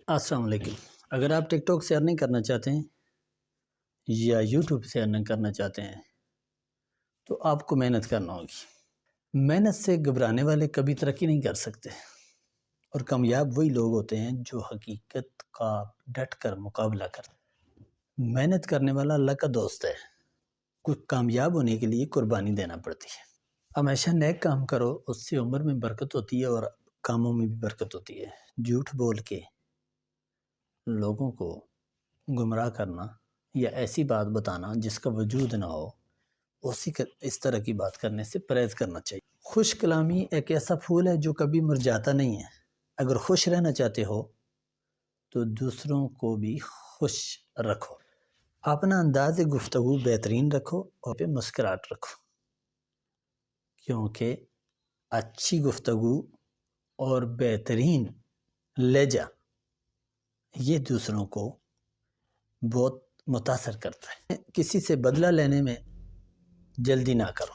السلام علیکم۔ اگر آپ ٹک ٹاک سے ارننگ کرنا چاہتے ہیں یا یوٹیوب سے ارننگ کرنا چاہتے ہیں تو آپ کو محنت کرنا ہوگی۔ محنت سے گھبرانے والے کبھی ترقی نہیں کر سکتے، اور کامیاب وہی لوگ ہوتے ہیں جو حقیقت کا ڈٹ کر مقابلہ کرتے ہیں۔ محنت کرنے والا اللہ کا دوست ہے۔ کچھ کامیاب ہونے کے لیے قربانی دینا پڑتی ہے۔ ہمیشہ نیک کام کرو، اس سے عمر میں برکت ہوتی ہے اور کاموں میں بھی برکت ہوتی ہے۔ جھوٹ بول کے لوگوں کو گمراہ کرنا یا ایسی بات بتانا جس کا وجود نہ ہو، اس طرح کی بات کرنے سے پرہیز کرنا چاہیے۔ خوش کلامی ایک ایسا پھول ہے جو کبھی مرجھاتا نہیں ہے۔ اگر خوش رہنا چاہتے ہو تو دوسروں کو بھی خوش رکھو۔ اپنا انداز گفتگو بہترین رکھو اور پہ مسکراہٹ رکھو، کیونکہ اچھی گفتگو اور بہترین لہجہ یہ دوسروں کو بہت متاثر کرتا ہے۔ کسی سے بدلہ لینے میں جلدی نہ کرو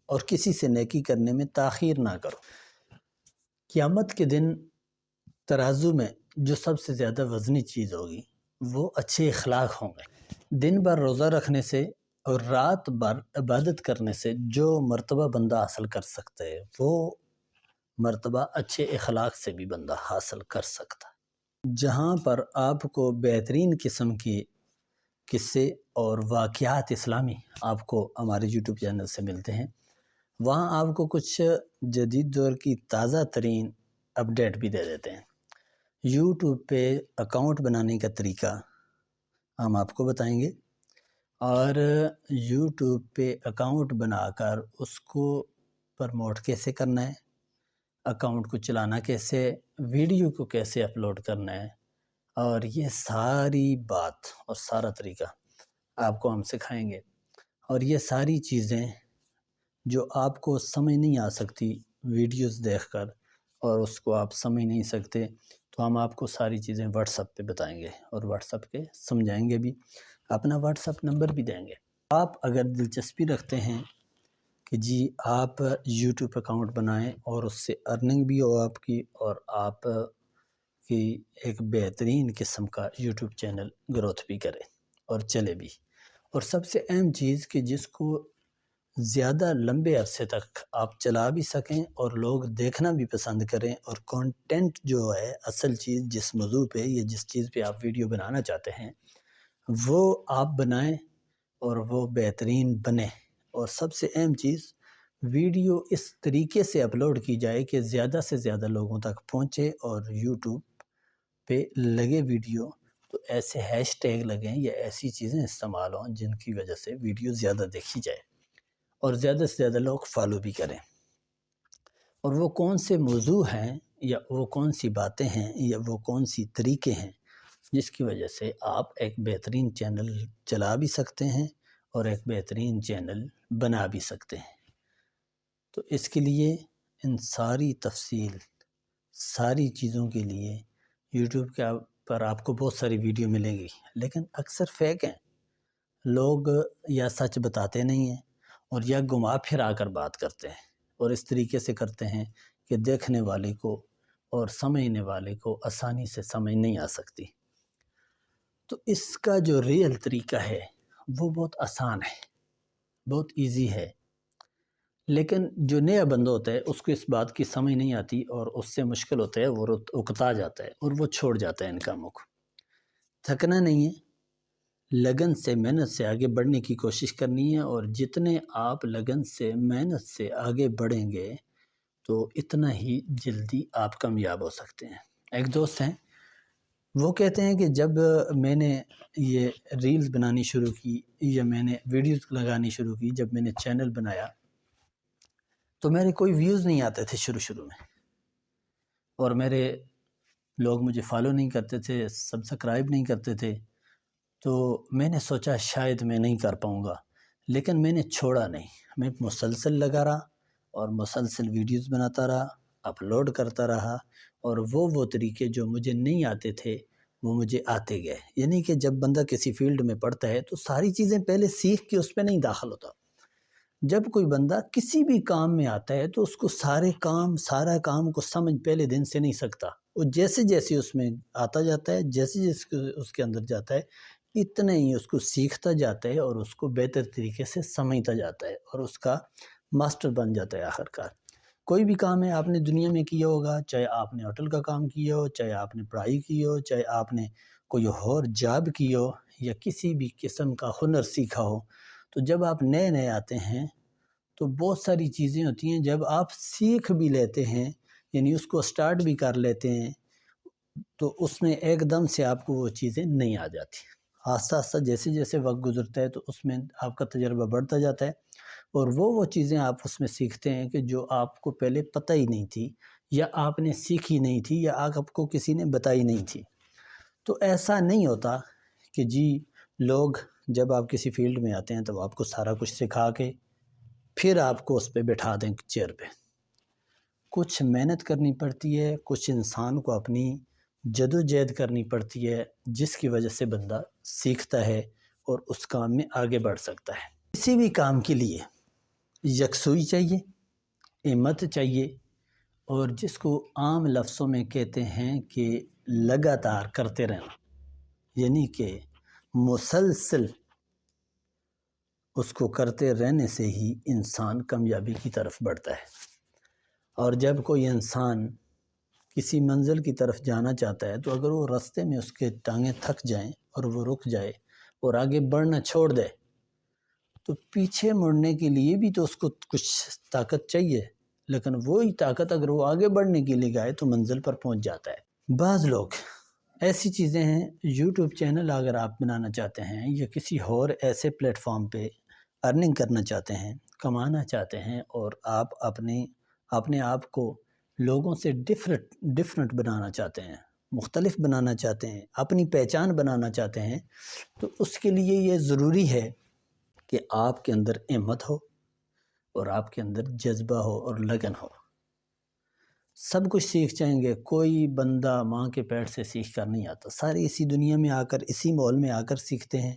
اور کسی سے نیکی کرنے میں تاخیر نہ کرو۔ قیامت کے دن ترازو میں جو سب سے زیادہ وزنی چیز ہوگی وہ اچھے اخلاق ہوں گے۔ دن بھر روزہ رکھنے سے اور رات بھر عبادت کرنے سے جو مرتبہ بندہ حاصل کر سکتا ہے، وہ مرتبہ اچھے اخلاق سے بھی بندہ حاصل کر سکتا ہے۔ جہاں پر آپ کو بہترین قسم کے قصے اور واقعات اسلامی آپ کو ہمارے یوٹیوب چینل سے ملتے ہیں، وہاں آپ کو کچھ جدید دور کی تازہ ترین اپڈیٹ بھی دے دیتے ہیں۔ یوٹیوب پہ اکاؤنٹ بنانے کا طریقہ ہم آپ کو بتائیں گے، اور یوٹیوب پہ اکاؤنٹ بنا کر اس کو پرموٹ کیسے کرنا ہے، اکاؤنٹ کو چلانا کیسے، ویڈیو کو کیسے اپلوڈ کرنا ہے، اور یہ ساری بات اور سارا طریقہ آپ کو ہم سکھائیں گے۔ اور یہ ساری چیزیں جو آپ کو سمجھ نہیں آ سکتی ویڈیوز دیکھ کر، اور اس کو آپ سمجھ نہیں سکتے، تو ہم آپ کو ساری چیزیں واٹس ایپ پہ بتائیں گے اور واٹس ایپ پہ سمجھائیں گے بھی، اپنا واٹس ایپ نمبر بھی دیں گے۔ آپ اگر دلچسپی رکھتے ہیں کہ جی آپ یوٹیوب اکاؤنٹ بنائیں اور اس سے ارننگ بھی ہو آپ کی، اور آپ کی ایک بہترین قسم کا یوٹیوب چینل گروتھ بھی کرے اور چلے بھی، اور سب سے اہم چیز کہ جس کو زیادہ لمبے عرصے تک آپ چلا بھی سکیں اور لوگ دیکھنا بھی پسند کریں، اور کانٹینٹ جو ہے اصل چیز جس موضوع پہ یا جس چیز پہ آپ ویڈیو بنانا چاہتے ہیں وہ آپ بنائیں اور وہ بہترین بنے۔ اور سب سے اہم چیز ویڈیو اس طریقے سے اپلوڈ کی جائے کہ زیادہ سے زیادہ لوگوں تک پہنچے، اور یوٹیوب پہ لگے ویڈیو تو ایسے ہیش ٹیگ لگیں یا ایسی چیزیں استعمال ہوں جن کی وجہ سے ویڈیو زیادہ دیکھی جائے اور زیادہ سے زیادہ لوگ فالو بھی کریں۔ اور وہ کون سے موضوع ہیں یا وہ کون سی باتیں ہیں یا وہ کون سی طریقے ہیں جس کی وجہ سے آپ ایک بہترین چینل چلا بھی سکتے ہیں اور ایک بہترین چینل بنا بھی سکتے ہیں۔ تو اس کے لیے ان ساری تفصیل ساری چیزوں کے لیے یوٹیوب کے پر آپ کو بہت ساری ویڈیو ملیں گی، لیکن اکثر فیک ہیں۔ لوگ یا سچ بتاتے نہیں ہیں اور یا گھما پھرا کر بات کرتے ہیں، اور اس طریقے سے کرتے ہیں کہ دیکھنے والے کو اور سمجھنے والے کو آسانی سے سمجھ نہیں آ سکتی۔ تو اس کا جو ریئل طریقہ ہے وہ بہت آسان ہے، بہت ایزی ہے، لیکن جو نیا بندہ ہوتا ہے اس کو اس بات کی سمجھ نہیں آتی اور اس سے مشکل ہوتا ہے، وہ اکتا جاتا ہے اور وہ چھوڑ جاتا ہے ان کاموں کو۔ تھکنا نہیں ہے، لگن سے محنت سے آگے بڑھنے کی کوشش کرنی ہے، اور جتنے آپ لگن سے محنت سے آگے بڑھیں گے تو اتنا ہی جلدی آپ کامیاب ہو سکتے ہیں۔ ایک دوست ہیں، وہ کہتے ہیں کہ جب میں نے یہ ریلز بنانی شروع کی یا میں نے ویڈیوز لگانی شروع کی، جب میں نے چینل بنایا تو میرے کوئی ویوز نہیں آتے تھے شروع میں، اور میرے لوگ مجھے فالو نہیں کرتے تھے، سبسکرائب نہیں کرتے تھے، تو میں نے سوچا شاید میں نہیں کر پاؤں گا، لیکن میں نے چھوڑا نہیں، میں مسلسل لگا رہا اور مسلسل ویڈیوز بناتا رہا، اپلوڈ کرتا رہا، اور وہ طریقے جو مجھے نہیں آتے تھے وہ مجھے آتے گئے۔ یعنی کہ جب بندہ کسی فیلڈ میں پڑھتا ہے تو ساری چیزیں پہلے سیکھ کے اس پہ نہیں داخل ہوتا، جب کوئی بندہ کسی بھی کام میں آتا ہے تو اس کو سارا کام کو سمجھ پہلے دن سے نہیں سکتا. وہ جیسے جیسے اس میں آتا جاتا ہے، جیسے جیسے اس کے اندر جاتا ہے، اتنا ہی اس کو سیکھتا جاتا ہے اور اس کو بہتر طریقے سے سمجھتا جاتا ہے اور اس کا ماسٹر بن جاتا ہے آخر کار. کوئی بھی کام ہے آپ نے دنیا میں کیا ہوگا، چاہے آپ نے ہوٹل کا کام کیا ہو، چاہے آپ نے پڑھائی کی ہو، چاہے آپ نے کوئی اور جاب کی ہو یا کسی بھی قسم کا ہنر سیکھا ہو، تو جب آپ نئے نئے آتے ہیں تو بہت ساری چیزیں ہوتی ہیں. جب آپ سیکھ بھی لیتے ہیں، یعنی اس کو سٹارٹ بھی کر لیتے ہیں، تو اس میں ایک دم سے آپ کو وہ چیزیں نہیں آ جاتی. آہستہ آہستہ جیسے جیسے وقت گزرتا ہے تو اس میں آپ کا تجربہ بڑھتا جاتا ہے اور وہ چیزیں آپ اس میں سیکھتے ہیں کہ جو آپ کو پہلے پتہ ہی نہیں تھی یا آپ نے سیکھی نہیں تھی یا آپ کو کسی نے بتائی نہیں تھی. تو ایسا نہیں ہوتا کہ جی لوگ جب آپ کسی فیلڈ میں آتے ہیں تو آپ کو سارا کچھ سکھا کے پھر آپ کو اس پہ بٹھا دیں چیئر پہ. کچھ محنت کرنی پڑتی ہے، کچھ انسان کو اپنی جدوجہد کرنی پڑتی ہے، جس کی وجہ سے بندہ سیکھتا ہے اور اس کام میں آگے بڑھ سکتا ہے. کسی بھی کام کے لیے یکسوئی چاہیے، ہمت چاہیے، اور جس کو عام لفظوں میں کہتے ہیں کہ لگاتار کرتے رہنا، یعنی کہ مسلسل اس کو کرتے رہنے سے ہی انسان کامیابی کی طرف بڑھتا ہے. اور جب کوئی انسان کسی منزل کی طرف جانا چاہتا ہے تو اگر وہ راستے میں اس کے ٹانگیں تھک جائیں اور وہ رک جائے اور آگے بڑھنا چھوڑ دے تو پیچھے مڑنے کے لیے بھی تو اس کو کچھ طاقت چاہیے، لیکن وہی طاقت اگر وہ آگے بڑھنے کے لیے گائے تو منزل پر پہنچ جاتا ہے. بعض لوگ ایسی چیزیں ہیں، یوٹیوب چینل اگر آپ بنانا چاہتے ہیں یا کسی اور ایسے پلیٹ فارم پہ ارننگ کرنا چاہتے ہیں، کمانا چاہتے ہیں، اور آپ اپنے آپ کو لوگوں سے ڈفرنٹ بنانا چاہتے ہیں، مختلف بنانا چاہتے ہیں، اپنی پہچان بنانا چاہتے ہیں، تو اس کے لیے یہ ضروری ہے کہ آپ کے اندر ہمت ہو اور آپ کے اندر جذبہ ہو اور لگن ہو. سب کچھ سیکھ جائیں گے، کوئی بندہ ماں کے پیٹ سے سیکھ کر نہیں آتا. سارے اسی دنیا میں آ کر، اسی ماحول میں آ کر سیکھتے ہیں،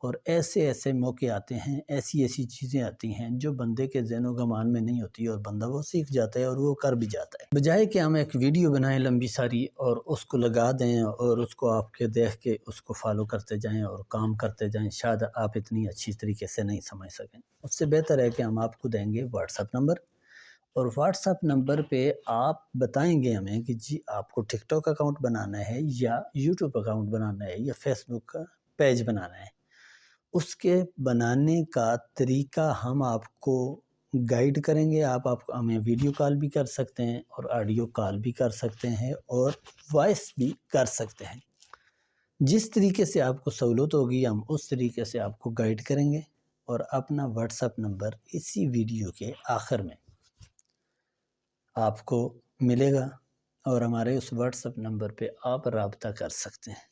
اور ایسے موقع آتے ہیں، ایسی چیزیں آتی ہیں جو بندے کے ذہن و گمان میں نہیں ہوتی اور بندہ وہ سیکھ جاتا ہے اور وہ کر بھی جاتا ہے. بجائے کہ ہم ایک ویڈیو بنائیں لمبی ساری اور اس کو لگا دیں اور اس کو آپ کے دیکھ کے اس کو فالو کرتے جائیں اور کام کرتے جائیں، شاید آپ اتنی اچھی طریقے سے نہیں سمجھ سکیں. اس سے بہتر ہے کہ ہم آپ کو دیں گے واٹس ایپ نمبر، اور واٹس ایپ نمبر پہ آپ بتائیں گے ہمیں کہ جی آپ کو ٹک ٹاک اکاؤنٹ بنانا ہے یا یوٹیوب اکاؤنٹ بنانا ہے یا فیس بک کا پیج بنانا ہے. اس کے بنانے کا طریقہ ہم آپ کو گائیڈ کریں گے. آپ ہمیں ویڈیو کال بھی کر سکتے ہیں اور آڈیو کال بھی کر سکتے ہیں اور وائس بھی کر سکتے ہیں. جس طریقے سے آپ کو سہولت ہوگی ہم اس طریقے سے آپ کو گائیڈ کریں گے. اور اپنا واٹس ایپ نمبر اسی ویڈیو کے آخر میں آپ کو ملے گا اور ہمارے اس واٹس ایپ نمبر پہ آپ رابطہ کر سکتے ہیں.